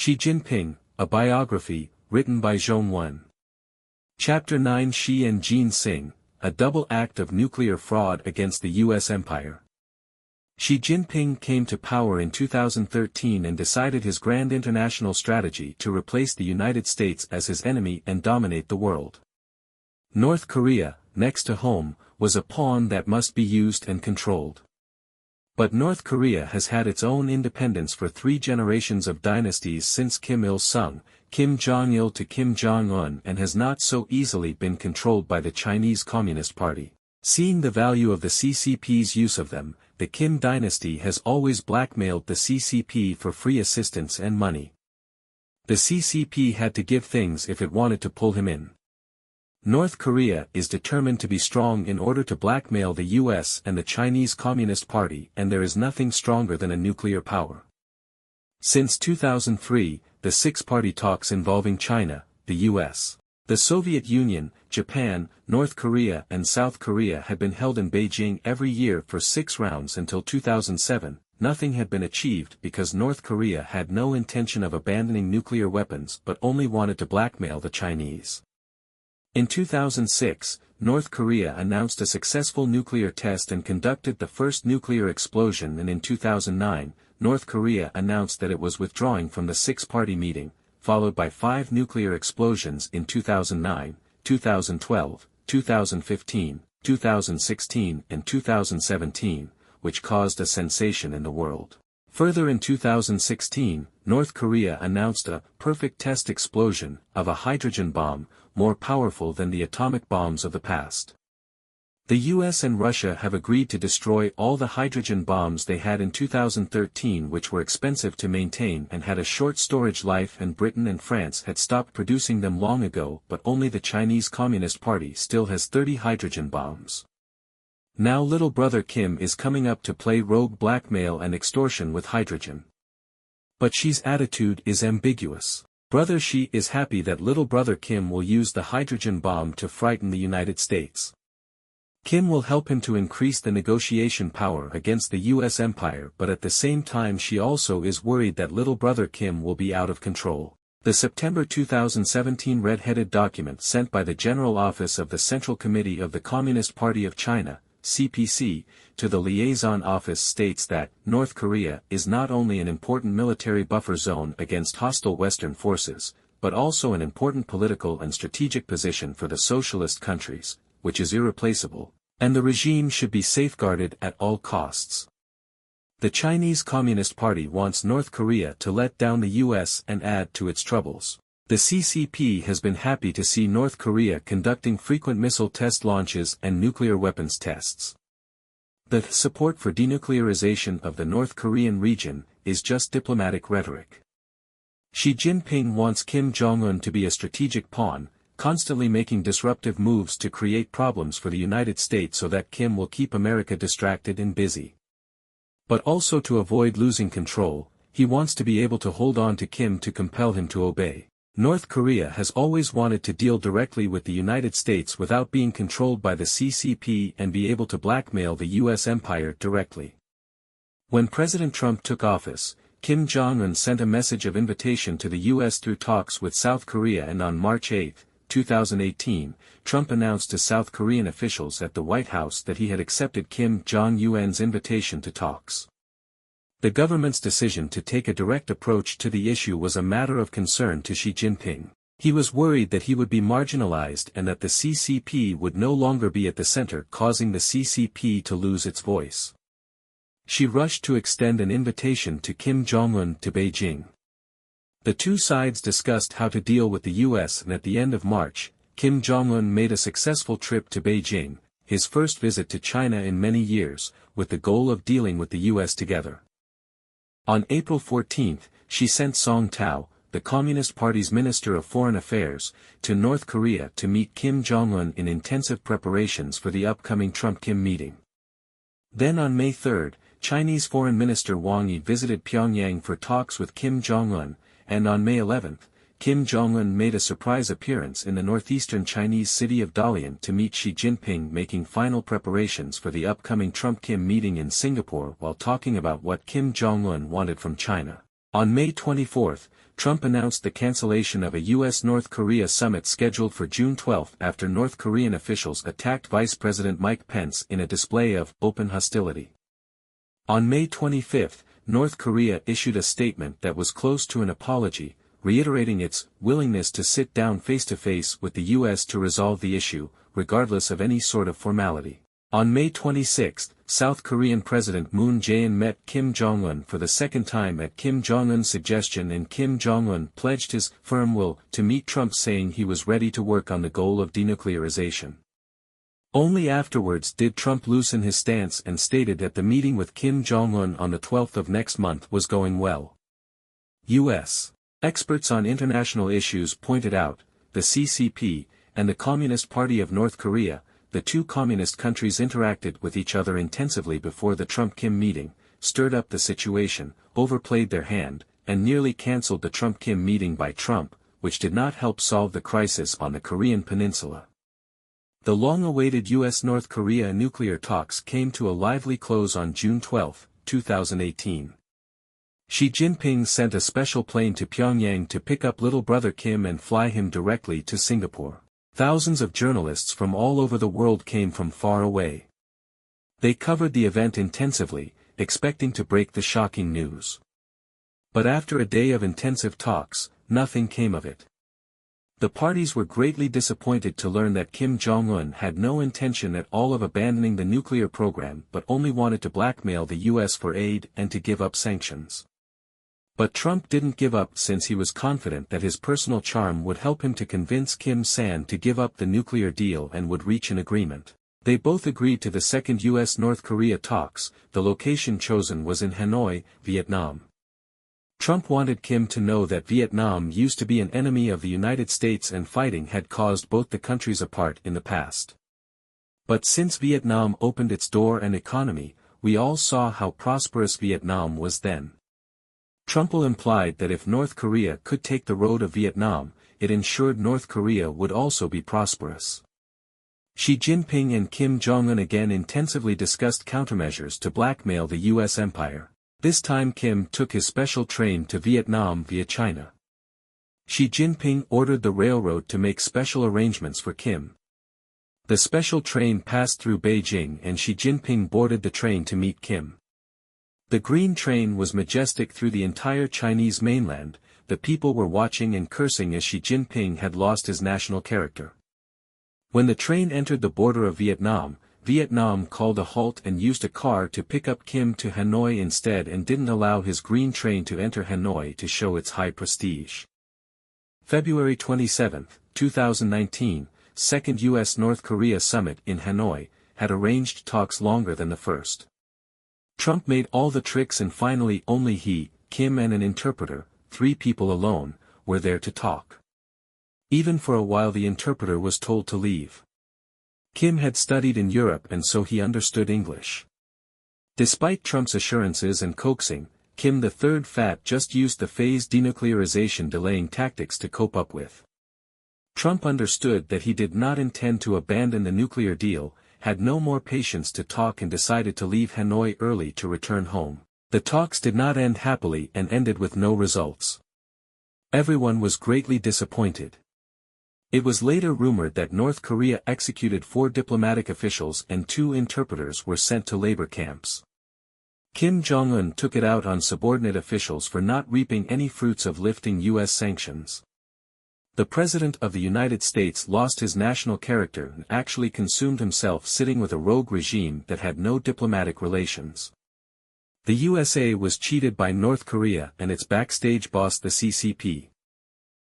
Xi Jinping, a biography, written by Zhong Wen. Chapter 9 Xi and Jean Sing, a double act of nuclear fraud against the U.S. empire. Xi Jinping came to power in 2013 and decided his grand international strategy to replace the United States as his enemy and dominate the world. North Korea, next to home, was a pawn that must be used and controlled. But North Korea has had its own independence for 3 generations of dynasties since Kim Il-sung, Kim Jong-il to Kim Jong-un, and has not so easily been controlled by the Chinese Communist Party. Seeing the value of the CCP's use of them, the Kim dynasty has always blackmailed the CCP for free assistance and money. The CCP had to give things if it wanted to pull him in. North Korea is determined to be strong in order to blackmail the US and the Chinese Communist Party, and there is nothing stronger than a nuclear power. Since 2003, the 6-party talks involving China, the US, the Soviet Union, Japan, North Korea and South Korea had been held in Beijing every year for 6 rounds until 2007. Nothing had been achieved because North Korea had no intention of abandoning nuclear weapons but only wanted to blackmail the Chinese. In 2006, North Korea announced a successful nuclear test and conducted the first nuclear explosion, and in 2009, North Korea announced that it was withdrawing from the 6-party meeting, followed by 5 nuclear explosions in 2009, 2012, 2015, 2016 and 2017, which caused a sensation in the world. Further, in 2016, North Korea announced a perfect test explosion of a hydrogen bomb, more powerful than the atomic bombs of the past. The US and Russia have agreed to destroy all the hydrogen bombs they had in 2013, which were expensive to maintain and had a short storage life, and Britain and France had stopped producing them long ago, but only the Chinese Communist Party still has 30 hydrogen bombs. Now little brother Kim is coming up to play rogue blackmail and extortion with hydrogen. But Xi's attitude is ambiguous. Brother Xi is happy that little brother Kim will use the hydrogen bomb to frighten the United States. Kim will help him to increase the negotiation power against the US empire, but at the same time Xi also is worried that little brother Kim will be out of control. The September 2017 red-headed document sent by the General Office of the Central Committee of the Communist Party of China, CPC, to the Liaison Office states that North Korea is not only an important military buffer zone against hostile Western forces, but also an important political and strategic position for the socialist countries, which is irreplaceable, and the regime should be safeguarded at all costs. The Chinese Communist Party wants North Korea to let down the US and add to its troubles. The CCP has been happy to see North Korea conducting frequent missile test launches and nuclear weapons tests. The support for denuclearization of the North Korean region is just diplomatic rhetoric. Xi Jinping wants Kim Jong-un to be a strategic pawn, constantly making disruptive moves to create problems for the United States so that Kim will keep America distracted and busy. But also to avoid losing control, he wants to be able to hold on to Kim to compel him to obey. North Korea has always wanted to deal directly with the United States without being controlled by the CCP and be able to blackmail the US empire directly. When President Trump took office, Kim Jong-un sent a message of invitation to the US through talks with South Korea, and on March 8, 2018, Trump announced to South Korean officials at the White House that he had accepted Kim Jong-un's invitation to talks. The government's decision to take a direct approach to the issue was a matter of concern to Xi Jinping. He was worried that he would be marginalized and that the CCP would no longer be at the center, causing the CCP to lose its voice. Xi rushed to extend an invitation to Kim Jong-un to Beijing. The two sides discussed how to deal with the US, and at the end of March, Kim Jong-un made a successful trip to Beijing, his first visit to China in many years, with the goal of dealing with the US together. On April 14, Xi sent Song Tao, the Communist Party's Minister of Foreign Affairs, to North Korea to meet Kim Jong-un in intensive preparations for the upcoming Trump-Kim meeting. Then on May 3, Chinese Foreign Minister Wang Yi visited Pyongyang for talks with Kim Jong-un, and on May 11, Kim Jong-un made a surprise appearance in the northeastern Chinese city of Dalian to meet Xi Jinping, making final preparations for the upcoming Trump-Kim meeting in Singapore while talking about what Kim Jong-un wanted from China. On May 24, Trump announced the cancellation of a U.S.-North Korea summit scheduled for June 12 after North Korean officials attacked Vice President Mike Pence in a display of open hostility. On May 25, North Korea issued a statement that was close to an apology, reiterating its willingness to sit down face-to-face with the U.S. to resolve the issue, regardless of any sort of formality. On May 26, South Korean President Moon Jae-in met Kim Jong-un for the second time at Kim Jong-un's suggestion, and Kim Jong-un pledged his firm will to meet Trump, saying he was ready to work on the goal of denuclearization. Only afterwards did Trump loosen his stance and stated that the meeting with Kim Jong-un on the 12th of next month was going well. U.S. experts on international issues pointed out, the CCP, and the Communist Party of North Korea, the two communist countries interacted with each other intensively before the Trump-Kim meeting, stirred up the situation, overplayed their hand, and nearly cancelled the Trump-Kim meeting by Trump, which did not help solve the crisis on the Korean peninsula. The long-awaited U.S.-North Korea nuclear talks came to a lively close on June 12, 2018. Xi Jinping sent a special plane to Pyongyang to pick up little brother Kim and fly him directly to Singapore. Thousands of journalists from all over the world came from far away. They covered the event intensively, expecting to break the shocking news. But after a day of intensive talks, nothing came of it. The parties were greatly disappointed to learn that Kim Jong-un had no intention at all of abandoning the nuclear program but only wanted to blackmail the U.S. for aid and to give up sanctions. But Trump didn't give up, since he was confident that his personal charm would help him to convince Kim San to give up the nuclear deal and would reach an agreement. They both agreed to the second U.S.-North Korea talks. The location chosen was in Hanoi, Vietnam. Trump wanted Kim to know that Vietnam used to be an enemy of the United States and fighting had caused both the countries apart in the past. But since Vietnam opened its door and economy, we all saw how prosperous Vietnam was then. Trump implied that if North Korea could take the road of Vietnam, it ensured North Korea would also be prosperous. Xi Jinping and Kim Jong-un again intensively discussed countermeasures to blackmail the U.S. empire. This time Kim took his special train to Vietnam via China. Xi Jinping ordered the railroad to make special arrangements for Kim. The special train passed through Beijing and Xi Jinping boarded the train to meet Kim. The green train was majestic through the entire Chinese mainland. The people were watching and cursing as Xi Jinping had lost his national character. When the train entered the border of Vietnam, Vietnam called a halt and used a car to pick up Kim to Hanoi instead, and didn't allow his green train to enter Hanoi to show its high prestige. February 27, 2019, second U.S.-North Korea summit in Hanoi, had arranged talks longer than the first. Trump made all the tricks and finally only he, Kim and an interpreter, 3 people alone, were there to talk. Even for a while the interpreter was told to leave. Kim had studied in Europe and so he understood English. Despite Trump's assurances and coaxing, Kim the Third Fat just used the phased denuclearization delaying tactics to cope up with. Trump understood that he did not intend to abandon the nuclear deal, had no more patience to talk, and decided to leave Hanoi early to return home. The talks did not end happily and ended with no results. Everyone was greatly disappointed. It was later rumored that North Korea executed 4 diplomatic officials and 2 interpreters were sent to labor camps. Kim Jong-un took it out on subordinate officials for not reaping any fruits of lifting U.S. sanctions. The President of the United States lost his national character and actually consumed himself sitting with a rogue regime that had no diplomatic relations. The USA was cheated by North Korea and its backstage boss the CCP.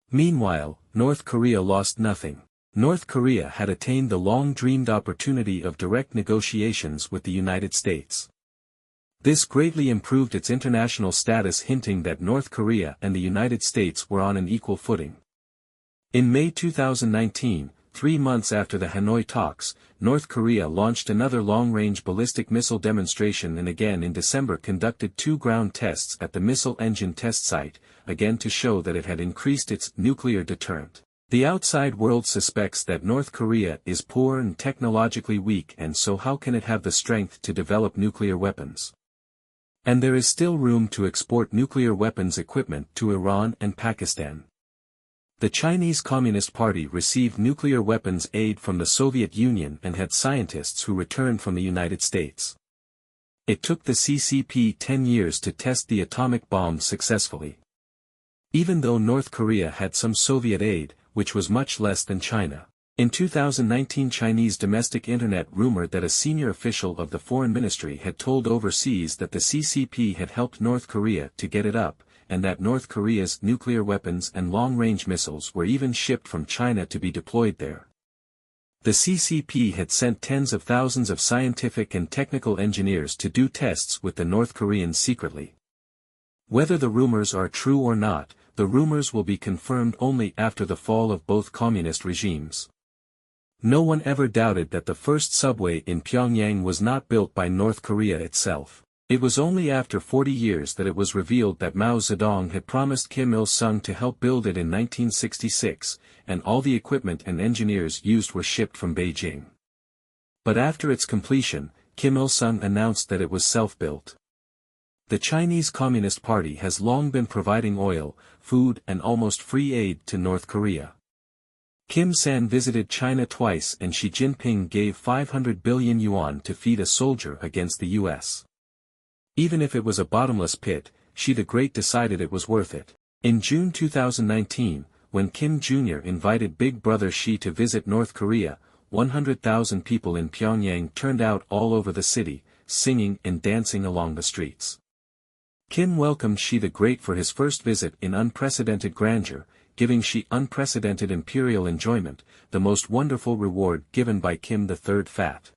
Meanwhile, North Korea lost nothing. North Korea had attained the long-dreamed opportunity of direct negotiations with the United States. This greatly improved its international status, hinting that North Korea and the United States were on an equal footing. In May 2019, 3 months after the Hanoi talks, North Korea launched another long-range ballistic missile demonstration and again in December conducted 2 ground tests at the missile engine test site, again to show that it had increased its nuclear deterrent. The outside world suspects that North Korea is poor and technologically weak, and so how can it have the strength to develop nuclear weapons? And there is still room to export nuclear weapons equipment to Iran and Pakistan. The Chinese Communist Party received nuclear weapons aid from the Soviet Union and had scientists who returned from the United States. It took the CCP 10 years to test the atomic bomb successfully. Even though North Korea had some Soviet aid, which was much less than China. In 2019, Chinese domestic internet rumored that a senior official of the foreign ministry had told overseas that the CCP had helped North Korea to get it up, and that North Korea's nuclear weapons and long-range missiles were even shipped from China to be deployed there. The CCP had sent tens of thousands of scientific and technical engineers to do tests with the North Koreans secretly. Whether the rumors are true or not, the rumors will be confirmed only after the fall of both communist regimes. No one ever doubted that the first subway in Pyongyang was not built by North Korea itself. It was only after 40 years that it was revealed that Mao Zedong had promised Kim Il-sung to help build it in 1966, and all the equipment and engineers used were shipped from Beijing. But after its completion, Kim Il-sung announced that it was self-built. The Chinese Communist Party has long been providing oil, food and almost free aid to North Korea. Kim San visited China twice and Xi Jinping gave 500 billion yuan to feed a soldier against the US. Even if it was a bottomless pit, Xi the Great decided it was worth it. In June 2019, when Kim Jr. invited Big Brother Xi to visit North Korea, 100,000 people in Pyongyang turned out all over the city, singing and dancing along the streets. Kim welcomed Xi the Great for his first visit in unprecedented grandeur, giving Xi unprecedented imperial enjoyment, the most wonderful reward given by Kim III Fat.